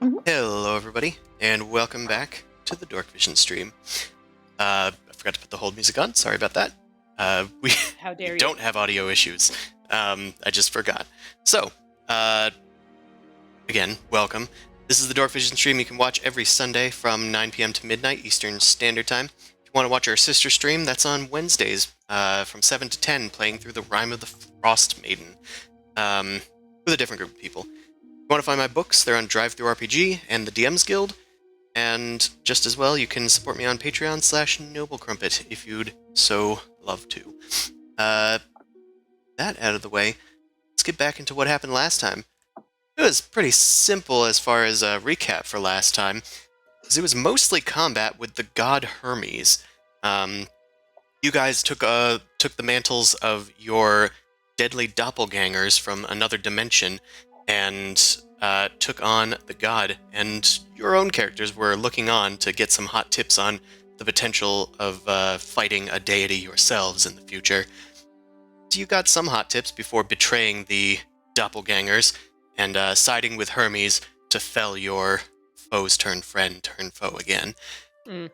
Mhm. Hello, everybody, and welcome back to the Dorkvision stream. I forgot to put the hold music on. Sorry about that. We How dare you? don't have audio issues. I just forgot. So, again, welcome. This is the Dorkvision stream you can watch every Sunday from 9 p.m. to midnight Eastern Standard Time. If you want to watch our sister stream, that's on Wednesdays from 7 to 10, playing through the Rime of the Frost Maiden with a different group of people. If you want to find my books, they're on DriveThruRPG and the DM's Guild. And just as well, you can support me on Patreon/NobleCrumpet if you'd so love to. That out of the way, let's get back into what happened last time. It was pretty simple as far as a recap for last time, because it was mostly combat with the god Hermes. You guys took the mantles of your deadly doppelgangers from another dimension and took on the god, and your own characters were looking on to get some hot tips on the potential of fighting a deity yourselves in the future. So you got some hot tips before betraying the doppelgangers and siding with Hermes to fell your foes turn friend turn foe again. Mm.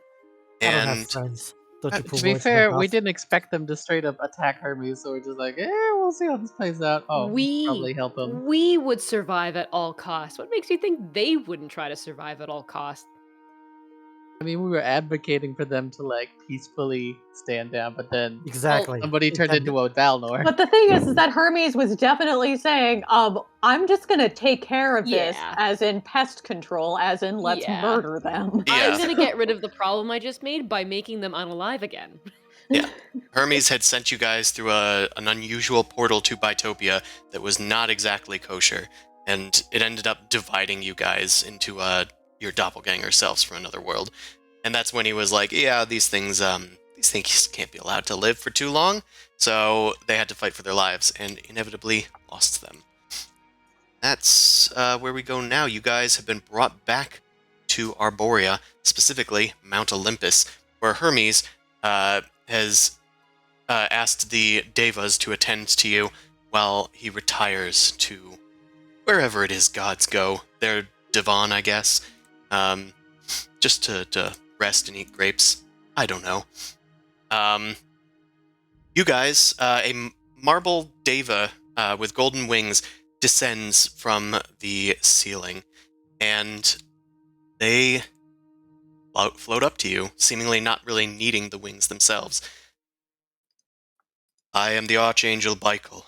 I don't have And friends. Don't you put To be words in my fair, we mouth? didn't expect them to straight up attack Hermes, so we're just like, we'll see how this plays out. Oh, probably help them. We would survive at all costs. What makes you think they wouldn't try to survive at all costs? I mean, we were advocating for them to like peacefully stand down, but then Exactly. somebody It turned had- into a Valnor. But the thing is that Hermes was definitely saying, I'm just gonna take care of this, Yeah. as in pest control, as in let's Yeah. murder them. Yeah. I'm gonna get rid of the problem I just made by making them unalive again. Yeah. Hermes had sent you guys through an unusual portal to Bitopia that was not exactly kosher, and it ended up dividing you guys into your doppelganger selves from another world. And that's when he was like, yeah, these things can't be allowed to live for too long, so they had to fight for their lives, and inevitably lost them. That's where we go now. You guys have been brought back to Arborea, specifically Mount Olympus, where Hermes has asked the Devas to attend to you while he retires to wherever it is gods go. Their divan, I guess. Just to rest and eat grapes. I don't know. You guys, a marble Deva with golden wings descends from the ceiling, and they float up to you, seemingly not really needing the wings themselves. I am the Archangel Michael,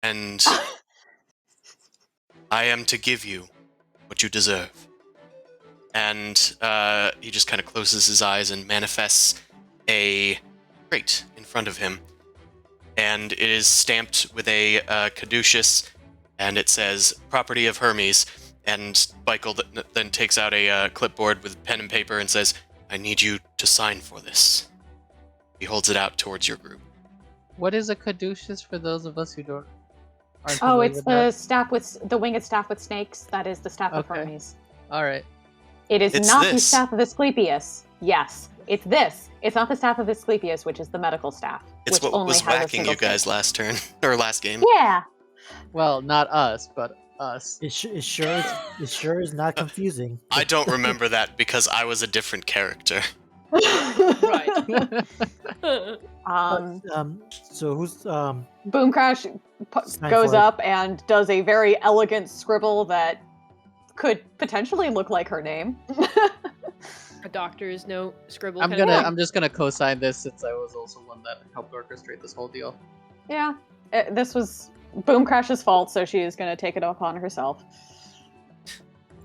and I am to give you what you deserve. And he just kind of closes his eyes and manifests a crate in front of him. And it is stamped with a caduceus, and it says, property of Hermes. And Michael then takes out a clipboard with pen and paper and says, I need you to sign for this. He holds it out towards your group. What is a caduceus for those of us who aren't Oh, familiar it's with the that? staff with the winged staff with snakes. That is the staff of Okay. Hermes. All right. It is It's not the this. staff of Asclepius. Yes, it's this. It's not the staff of Asclepius, which is the medical staff. It's which what only was has a whacking single you guys snake. last turn, or last game. Yeah. Well, not us, but us. It sure is not confusing. I don't remember that because I was a different character. Right. So who's Boom Crash Sign goes for it. up and does a very elegant scribble that could potentially look like her name. A doctor's note scribble. I'm kind of gonna. thing. I'm just gonna co-sign this since I was also one that helped orchestrate this whole deal. Yeah, this was Boom Crash's fault, so she is going to take it upon herself.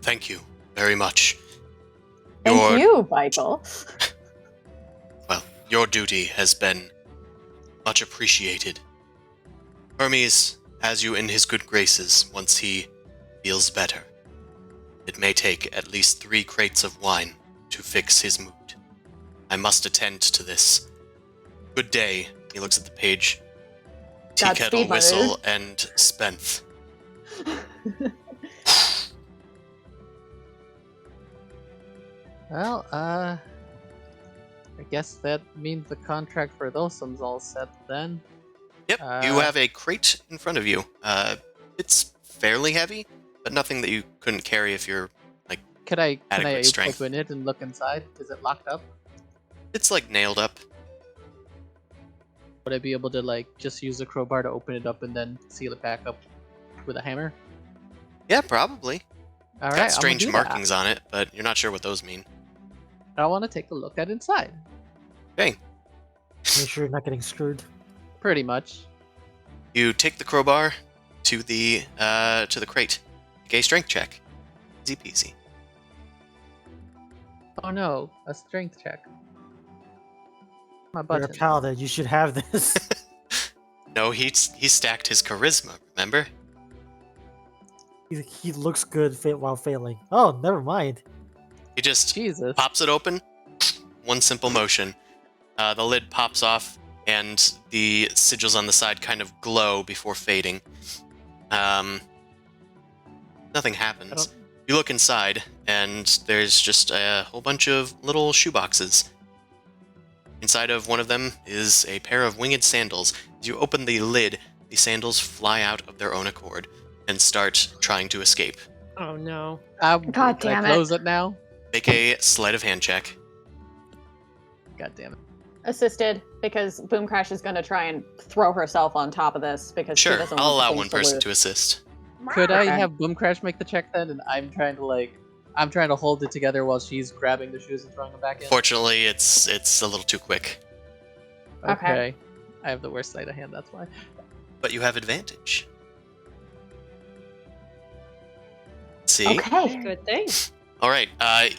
Thank you very much. Thank you, Michael. Well, your duty has been much appreciated. Hermes has you in his good graces once he feels better. It may take at least 3 crates of wine to fix his mood. I must attend to this. Good day. He looks at the page. Tea Godspeed, kettle my whistle dude. and spent. Well, I guess that means the contract for Thosum's all set then. Yep, you have a crate in front of you. It's fairly heavy. but nothing that you couldn't carry if you're like Can I adequate strength. open it and look inside? Is it locked up? It's like nailed up. Would I be able to like just use a crowbar to open it up and then seal it back up with a hammer? Yeah, probably. All Got right, strange I'm gonna do markings on it, but you're not sure what those mean. that. I want to take a look at inside. Okay. Make sure you're not getting screwed. Pretty much. You take the crowbar to the crate. Make a strength check. Easy peasy. Oh no, a strength check. My You're a button. paladin. You should have this. No, he stacked his charisma, remember? He looks good while failing. Oh, never mind. He just Jesus. pops it open. One simple motion. The lid pops off, and the sigils on the side kind of glow before fading. Nothing happens. You look inside, and there's just a whole bunch of little shoeboxes. Inside of one of them is a pair of winged sandals. As you open the lid, the sandals fly out of their own accord and start trying to escape. Oh no. God Can I damn it. close it now? Make a sleight of hand check. God damn it. Assisted, because Boom Crash is going to try and throw herself on top of this because she Sure, doesn't I'll want allow things one person lose. to assist. Could I Okay. have Boom Crash make the check then, and I'm trying to hold it together while she's grabbing the shoes and throwing them back in? Fortunately, it's a little too quick, Okay. I have the worst sleight of hand, that's why. but you have advantage. See? Okay. Good thing. All right.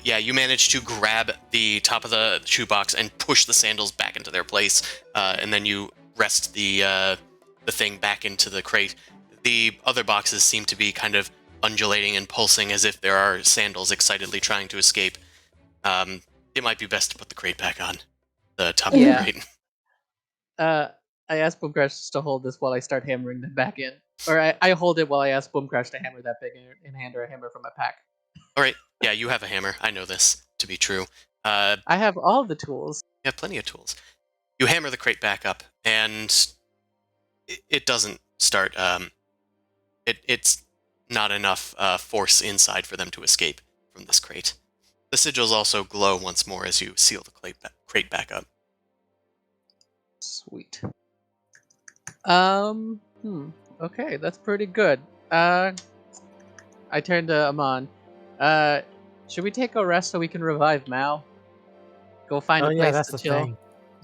Yeah, you manage to grab the top of the shoebox and push the sandals back into their place, and then you rest the thing back into the crate. The other boxes seem to be kind of undulating and pulsing as if there are sandals excitedly trying to escape. It might be best to put the crate back on the top Yeah. of the crate. I asked Boom Crash to hold this while I start hammering them back in. Or I hold it while I ask Boom Crash to hammer that big in hand or a hammer from my pack. All right. Yeah, you have a hammer. I know this to be true. I have all the tools. You have plenty of tools. You hammer the crate back up, and it doesn't start. It's not enough force inside for them to escape from this crate. The sigils also glow once more as you seal the crate back up. Sweet. Okay, that's pretty good. I turned to Amon. Should we take a rest so we can revive Mao? Go find Oh a yeah, place that's to the chill. thing.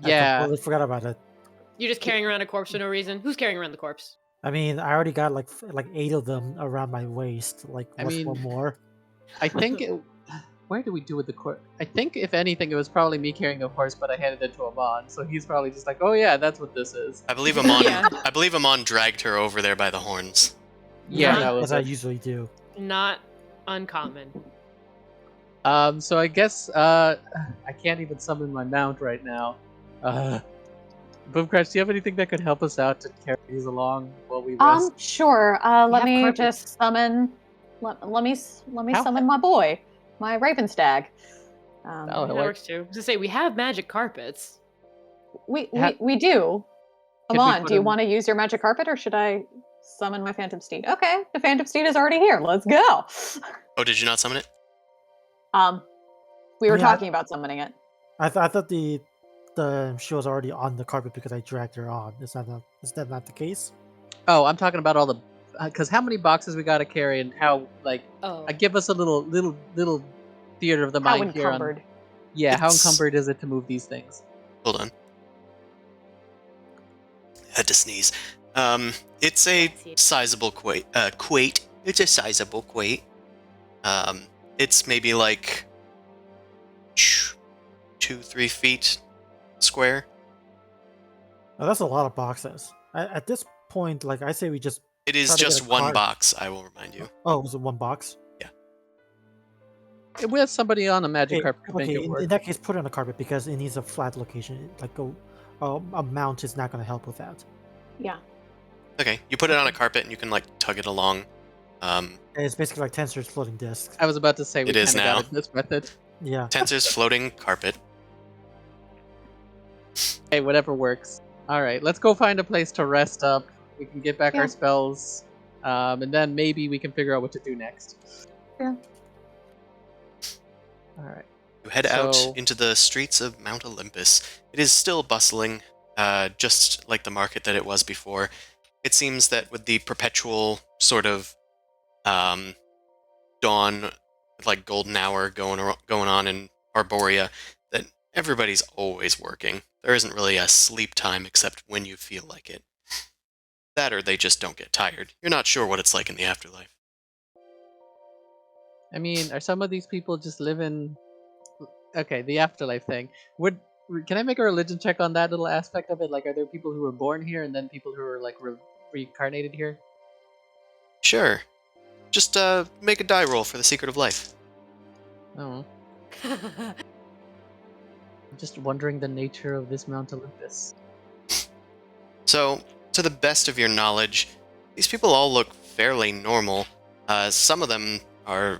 Yeah. I completely forgot about it. You're just carrying around a corpse for no reason. Who's carrying around the corpse? I mean, I already got like 8 of them around my waist. Like, I what's mean- one more? I think where do we do with the corpse? I think if anything, it was probably me carrying the horse, but I handed it to Amon, so he's probably just like, "Oh yeah, that's what this is." I believe Amon. Yeah. I believe Amon dragged her over there by the horns. Yeah, Yeah. that was As I it. usually do. Not uncommon. So I guess I can't even summon my mount right now. Boom Crash, do you have anything that could help us out to carry these along while we rest? Sure. Let have me carpets. just summon. Let me How- summon my boy, my Raven Stag. Oh, That wait. works too. I was gonna say we have magic carpets. We do. Can we Amon, put do you him- want to use your magic carpet, or should I summon my Phantom Steed? Okay, the Phantom Steed is already here. Let's go. Oh, did you not summon it? We were Yeah. talking about summoning it. I thought the she was already on the carpet because I dragged her on. Is that not the case? Oh, I'm talking about all the because how many boxes we got to carry and how like Oh. give us a little theater of the How mind here on encumbered? yeah how It's- encumbered is it to move these things? Hold on. Had to sneeze. It's a sizable quate. It's a sizable quate. It's maybe like 2-3 feet square. Oh, that's a lot of boxes. At this point, like I say, we just. It is Try to get just a one cart. box, I will remind you. Oh, was it one box? We have somebody on a magic Okay, carpet could make it work. in that case, put it on the carpet because it needs a flat location. Like a mount is not going to help with that. Yeah. Okay, you put it on a carpet and you can like tug it along. And it's basically like Tensor's floating disc. I was about to say we It is kind of now. got it this method. Yeah. Tensor's floating carpet. Hey, whatever works. All right, let's go find a place to rest up. We can get back Yeah. our spells. And then maybe we can figure out what to do next. Yeah. All right. You head out into the streets of Mount Olympus. It is still bustling, just like the market that it was before. It seems that with the perpetual sort of dawn, like golden hour going on in Arborea, that everybody's always working. There isn't really a sleep time except when you feel like it. That or they just don't get tired. You're not sure what it's like in the afterlife. I mean, are some of these people just living? Okay, the afterlife thing. Can I make a religion check on that little aspect of it? Like, are there people who were born here and then people who are like reincarnated here? Sure. Just make a die roll for the secret of life. Oh, I'm just wondering the nature of this Mount Olympus. So, to the best of your knowledge, these people all look fairly normal. Some of them are,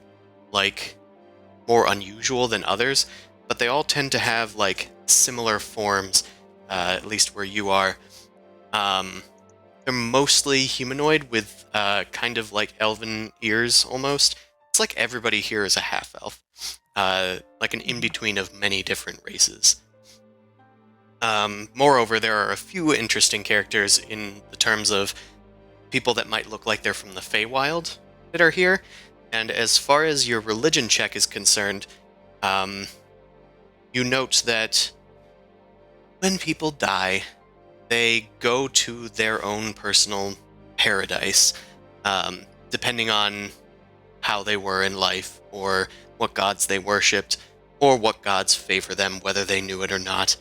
like, more unusual than others, but they all tend to have, like, similar forms, at least where you are. They're mostly humanoid with kind of like elven ears, almost. It's like everybody here is a half-elf. Like an in-between of many different races. Moreover, there are a few interesting characters in the terms of people that might look like they're from the Feywild that are here. And as far as your religion check is concerned, you note that when people die, they go to their own personal paradise, depending on how they were in life, or what gods they worshipped, or what gods favor them, whether they knew it or not.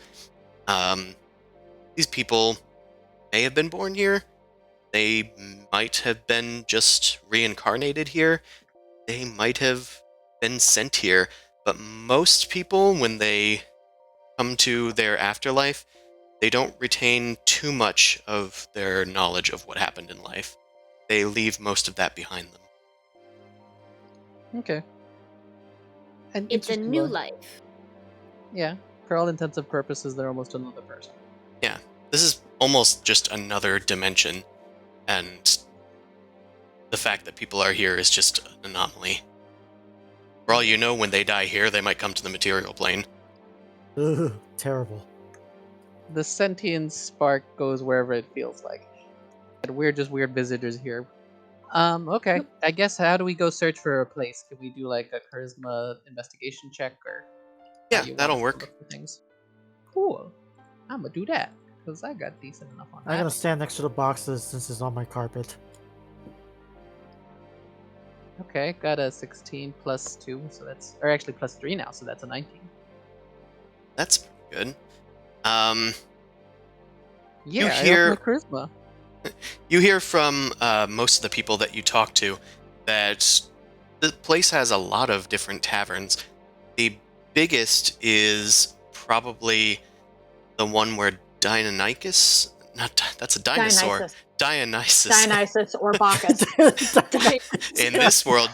These people may have been born here. They might have been just reincarnated here. They might have been sent here. But most people, when they come to their afterlife, they don't retain too much of their knowledge of what happened in life. They leave most of that behind them. Okay. An It's a interesting new one. life. Yeah, for all intents and purposes, they're almost another person. Yeah, this is almost just another dimension, and the fact that people are here is just an anomaly. For all you know, when they die here, they might come to the material plane. Ugh, terrible. The sentient spark goes wherever it feels like. And we're just weird visitors here. Okay. Yep. I guess how do we go search for a place? Can we do like a charisma investigation check or how Yeah, you want that'll us to work. look for things? Cool. I'm gonna do that because I got decent enough on I'm that. gonna stand next to the boxes since it's on my carpet. Okay, got a 16 plus 2, so that's or actually plus 3 now, so that's a 19. That's pretty good. Yeah, I hear- up my charisma. You hear from most of the people that you talk to that the place has a lot of different taverns. The biggest is probably the one where Dionysus... That's a dinosaur. Dionysus. Dionysus or Bacchus. In this world,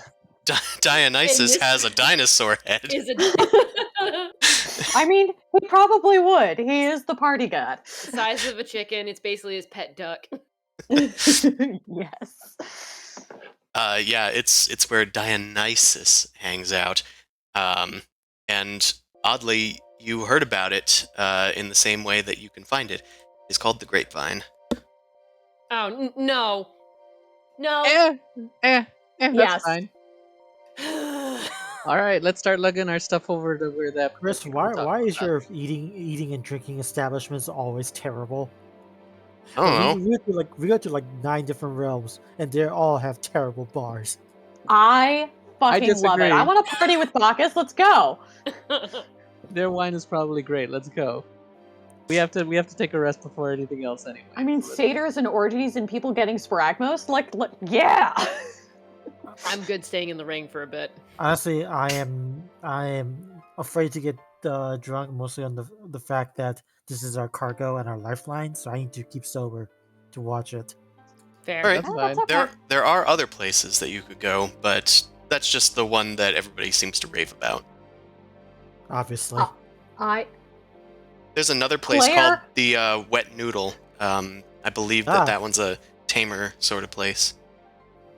Dionysus In this- has a dinosaur head. Is it I mean, he probably would. He is the party god. size of a chicken? It's basically his pet duck. Yes. Yeah, it's where Dionysus hangs out. And oddly, you heard about it in the same way that you can find it. It's called the Grapevine. Oh no, no. That's Yes. fine. All right, let's start lugging our stuff over to where that. Chris, why is your eating and drinking establishments always terrible? I don't know. We go to like 9 different realms, and they all have terrible bars. I fucking love it. disagree. I want to party with Bacchus. Let's go. Their wine is probably great. Let's go. We have to take a rest before anything else anyway. I mean, satyrs and orgies and people getting spragmos. Yeah. I'm good staying in the ring for a bit. Honestly, I am afraid to get drunk, mostly on the fact that this is our cargo and our lifeline, so I need to keep sober to watch it. Fair. All right. That's fine. okay. There are other places that you could go, but that's just the one that everybody seems to rave about. Obviously. I There's another place Claire? called the Wet Noodle. I believe that Ah. that one's a tamer sort of place.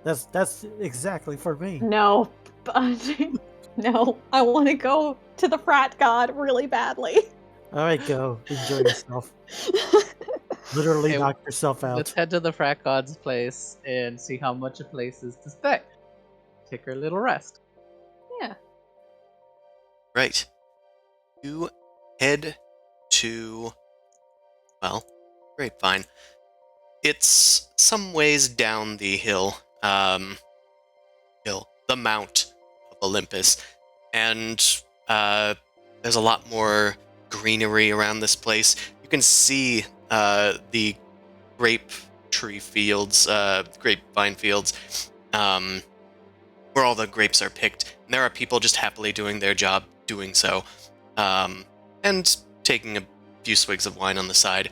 That's exactly for me. No, no, I want to go to the frat god really badly. All right, go enjoy yourself. Literally Hey, knock yourself let's out. head to the frat god's place and see how much a place is to stay. Take our little rest. Yeah. Right. You head to, well, Grapevine. It's some ways down the the Mount of Olympus, and there's a lot more greenery around this place. You can see the grape tree fields, grapevine fields, where all the grapes are picked, and there are people just happily doing their job doing so, and taking a few swigs of wine on the side.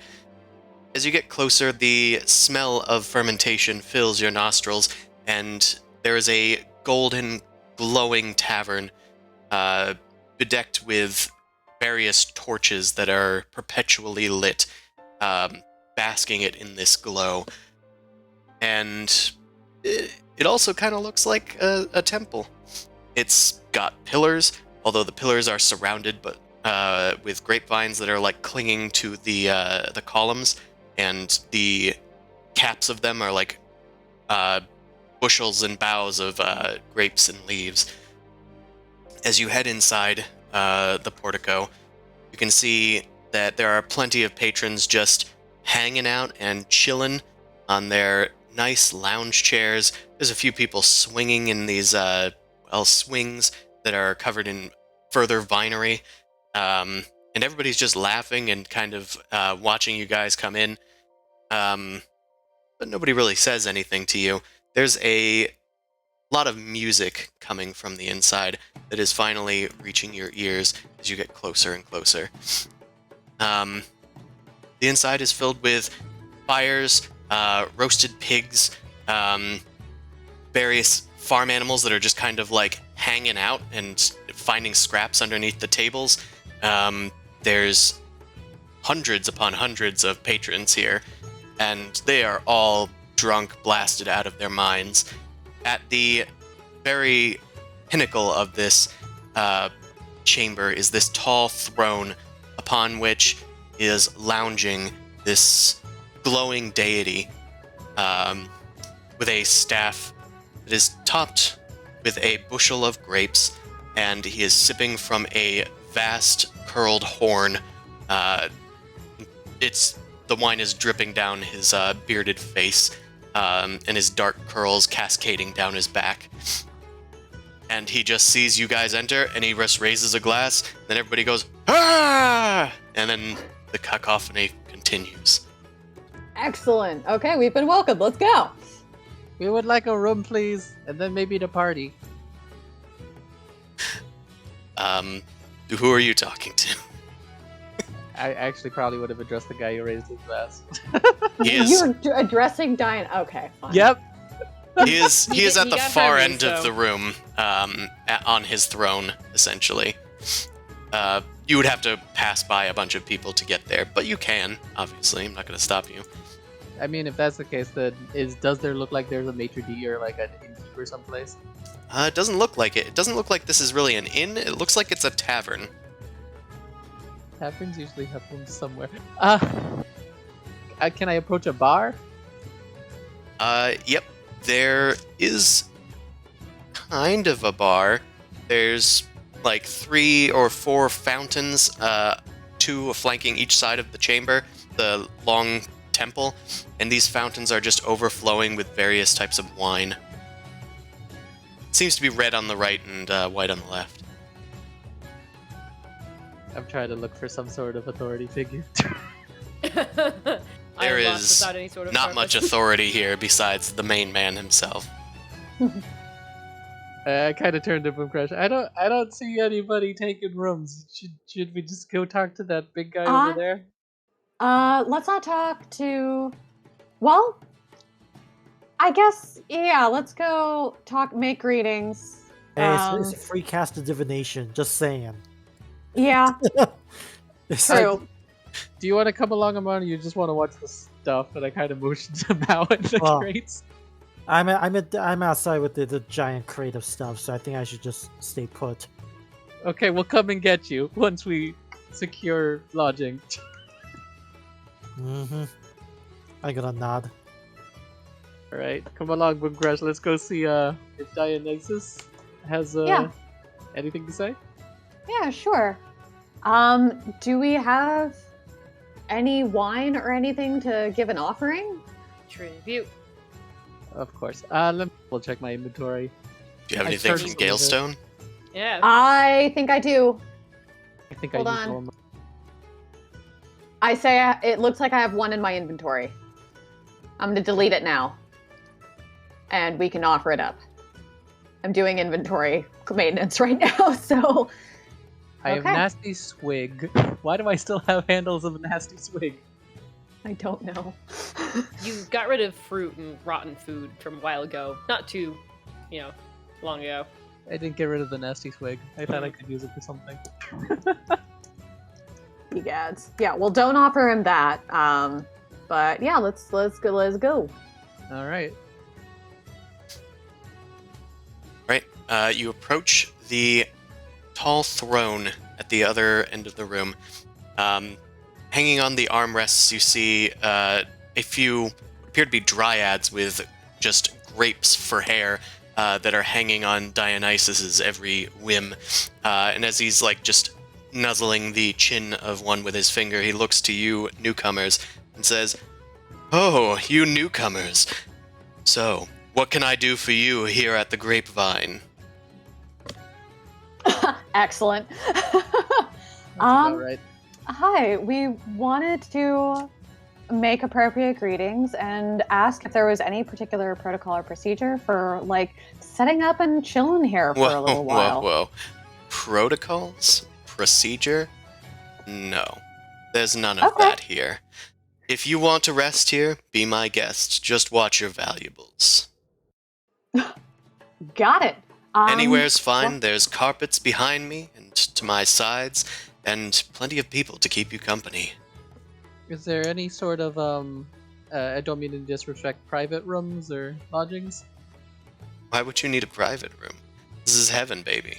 As you get closer, the smell of fermentation fills your nostrils, and there is a golden, glowing tavern, bedecked with various torches that are perpetually lit, basking it in this glow. And it also kind of looks like a temple. It's got pillars, although the pillars are surrounded but with grapevines that are like clinging to the columns, and the caps of them are like bushels and boughs of grapes and leaves. As you head inside the portico, you can see that there are plenty of patrons just hanging out and chilling on their nice lounge chairs. There's a few people swinging in these swings that are covered in further vinery, and everybody's just laughing and kind of watching you guys come in, but nobody really says anything to you. There's a lot of music coming from the inside that is finally reaching your ears as you get closer and closer. The inside is filled with fires, roasted pigs, various farm animals that are just kind of like hanging out and finding scraps underneath the tables. There's hundreds upon hundreds of patrons here, and they are all drunk, blasted out of their minds. At the very pinnacle of this chamber is this tall throne upon which is lounging this glowing deity with a staff that is topped with a bushel of grapes, and he is sipping from a vast curled horn. The wine is dripping down his bearded face, and his dark curls cascading down his back. And he just sees you guys enter, and he just raises a glass, then everybody goes, "Ah!" And then the cacophony continues. Excellent. Okay, we've been welcomed. Let's go. We would like a room, please, and then maybe the party. Who are you talking to? I actually probably would have addressed the guy who raised his glass. You're addressing Diane. Okay, fine. Yep. He is at He the got far hungry, end of so- the room, on his throne, essentially. You would have to pass by a bunch of people to get there, but you can, obviously. I'm not going to stop you. I mean, if that's the case, then does there look like there's a maitre d' or like an innkeeper someplace? It doesn't look like it. It doesn't look like this is really an inn. It looks like it's a tavern. Taverns usually have rooms somewhere. Can I approach a bar? Yep. There is kind of a bar. There's like 3 or 4 fountains, 2 flanking each side of the chamber, the long temple, and these fountains are just overflowing with various types of wine. It seems to be red on the right and white on the left. I'm trying to look for some sort of authority figure. There I'm lost is without any sort of not much purpose. authority here besides the main man himself. I kind of turned to Boom Crush. I don't see anybody taking rooms. Should we just go talk to that big guy over there? Let's not talk to. Well, I guess let's go make greetings. Hey, it's a free cast of divination. Just saying. Yeah, It's true. Do you want to come along, Amon, or you just want to watch the stuff? And I kind of motioned him out in the Well, crates. I'm outside with the giant crate of stuff, so I think I should just stay put. Okay, we'll come and get you once we secure lodging. Mm-hmm. I got a nod. All right, come along, Boomcrash. Let's go see if Dionysus has Yeah. anything to say. Yeah, sure. Do we have any wine or anything to give an offering? Tribute. Of course. Let me double check my inventory. Do you have I anything searched from a little bit. Galestone? Yeah. I think I do. I think Hold I used on. all my... I say it looks like I have one in my inventory. I'm going to delete it now. And we can offer it up. I'm doing inventory maintenance right now, so... I have Okay. Nasty Swig. Why do I still have handles of Nasty Swig? I don't know. You got rid of fruit and rotten food from a while ago. Not too, long ago. I didn't get rid of the Nasty Swig. I thought I could use it for something. Egads. Yeah, well, don't offer him that. But yeah, let's go. All right. Right. You approach the tall throne at the other end of the room. Hanging on the armrests, you see a few what appear to be dryads with just grapes for hair that are hanging on Dionysus's every whim. And as he's just nuzzling the chin of one with his finger, he looks to you newcomers and says, "Oh, you newcomers. So, what can I do for you here at the Grapevine?" Excellent. That's about right. Hi, we wanted to make appropriate greetings and ask if there was any particular protocol or procedure for setting up and chilling here for a little while. Whoa. Protocols? Procedure? No. There's none of Okay. that here. If you want to rest here, be my guest. Just watch your valuables. Got it. Anywhere's fine. well- There's carpets behind me and to my sides, and plenty of people to keep you company. Is there any sort of I don't mean to disrespect private rooms or lodgings? Why would you need a private room? This is heaven, baby.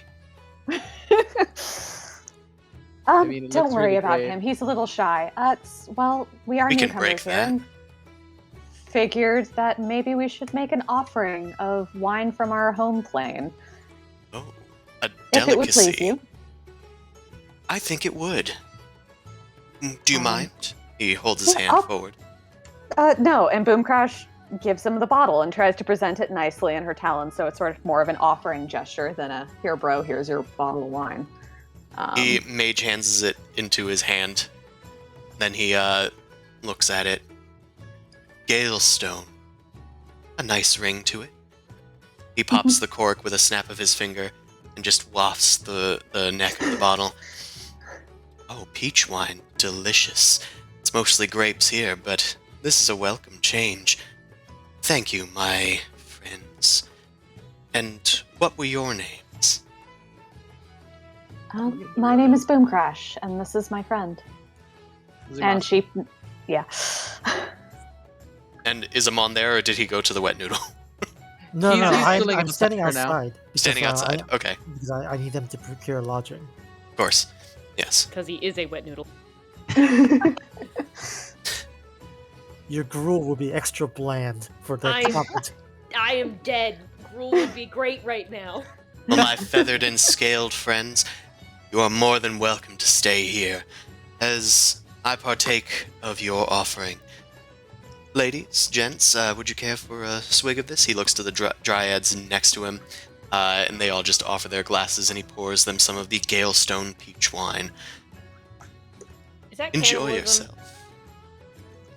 mean, it Don't looks worry really about great. him. He's a little shy. We are We can newcomers break here. that. And figured that maybe we should make an offering of wine from our home plane, Oh, a if it would please delicacy. you. I think it would. Do you Um, mind? He holds his yeah, hand I'll- forward. No, and Boomcrash gives him the bottle and tries to present it nicely in her talons, so it's sort of more of an offering gesture than a "here, bro, here's your bottle of wine." He mage hands it into his hand. Then he looks at it. Galestone. A nice ring to it. He pops the cork with a snap of his finger and just wafts the neck of the bottle. Oh, peach wine. Delicious. It's mostly grapes here, but this is a welcome change. Thank you, my friends. And what were your names? My name is Boomcrash, and this is my friend. And she, yeah. And is Amon there, or did he go to the wet noodle? No, He's I'm filling I'm himself standing for now. outside. Standing because, outside. Okay, because I need them to procure lodging. of course. Yes. Because he is a wet noodle. Your gruel will be extra bland for the I- comfort. I am dead. Gruel would be great right now. Well, my feathered and scaled friends, you are more than welcome to stay here, as I partake of your offering. Ladies, gents, would you care for a swig of this? He looks to the dryads next to him, and they all just offer their glasses, and he pours them some of the Galestone peach wine. Is that Enjoy cannibalism? yourself.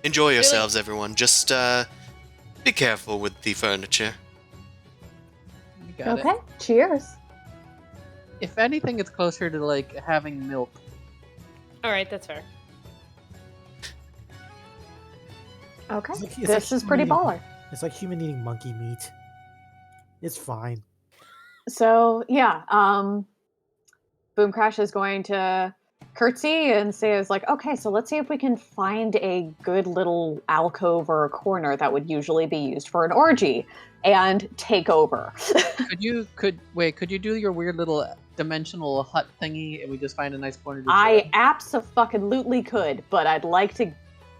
Enjoy yourselves, everyone. Just be careful with the furniture. You got Okay, it. cheers. If anything, it's closer to having milk. All right, that's fair. Okay, It's this like is pretty human baller. It's like human eating monkey meat. It's fine. So yeah, Boomcrash is going to curtsy and say, okay, so let's see if we can find a good little alcove or a corner that would usually be used for an orgy. and take over. Could you do your weird little dimensional hut thingy and we just find a nice corner to I chill? abso-fucking-lutely could, but I'd like to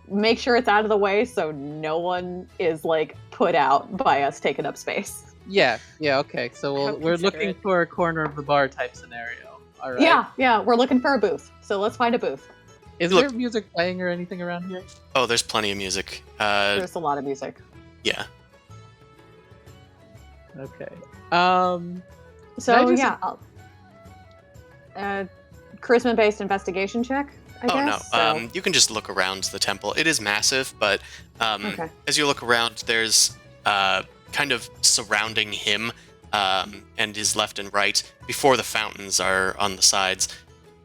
make sure it's out of the way so no one is like put out by us taking up space. Yeah, okay. So How we're looking considerate. for a corner of the bar type scenario. All right. Yeah, we're looking for a booth. So let's find a booth. Is Look- there music playing or anything around here? Oh, there's plenty of music. There's a lot of music. Yeah. Okay. So I just- yeah, charisma-based investigation check, I Oh no. guess. So- You can just look around the temple. It is massive, but Okay. as you look around, there's kind of surrounding him and his left and right before the fountains are on the sides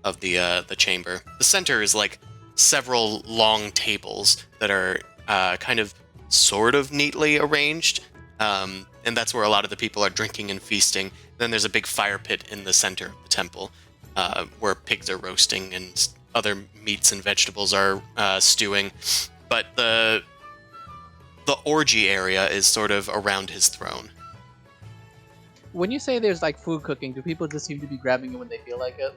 of the chamber. The center is like several long tables that are kind of sort of neatly arranged, and that's where a lot of the people are drinking and feasting. Then there's a big fire pit in the center of the temple where pigs are roasting and other meats and vegetables are stewing. But the orgy area is sort of around his throne. When you say there's like food cooking, do people just seem to be grabbing it when they feel like it?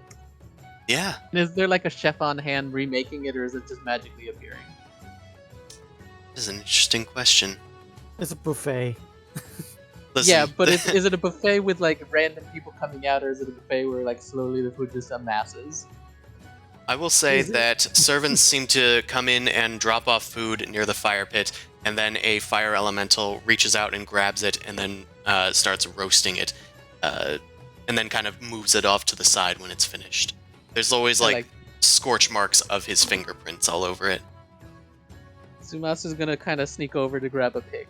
Yeah. And is there like a chef on hand remaking it, or is it just magically appearing? This is an interesting question. It's a buffet. Listen, Yeah, but is it a buffet with like random people coming out, or is it a buffet where like slowly the food just amasses? I will say Is it? that servants seem to come in and drop off food near the fire pit, and then a fire elemental reaches out and grabs it and then starts roasting it, and then kind of moves it off to the side when it's finished. There's always I like scorch marks of his fingerprints all over it. Zumasu's gonna kind of sneak over to grab a pig.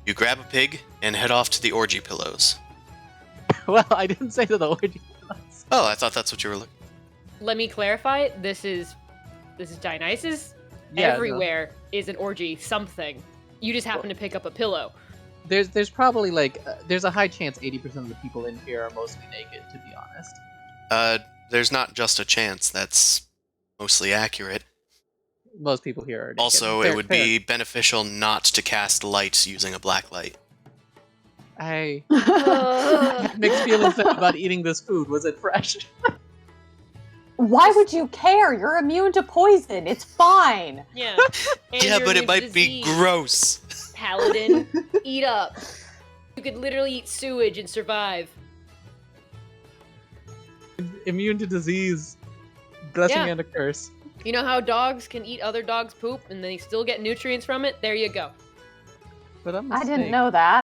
You grab a pig and head off to the orgy pillows. Well, I didn't say to the orgy. Oh, I thought that's what you were looking. Let me clarify. This is Dionysus. Yeah, no. Everywhere is an orgy something. You just happen to pick up a pillow. There's probably like there's a high chance 80% of the people in here are mostly naked, to be honest. There's not just a chance. That's mostly accurate. Most people here are naked. Also, Fair- it would fair. be beneficial not to cast light using a black light. I have mixed feelings about eating this food. Was it fresh? Why would you care? You're immune to poison. It's fine. Yeah. Yeah, but it might be gross. Paladin, eat up. You could literally eat sewage and survive. Immune to disease. Blessing Yeah. and a curse. You know how dogs can eat other dogs' poop and they still get nutrients from it? There you go. But I'm a I didn't snake. know that.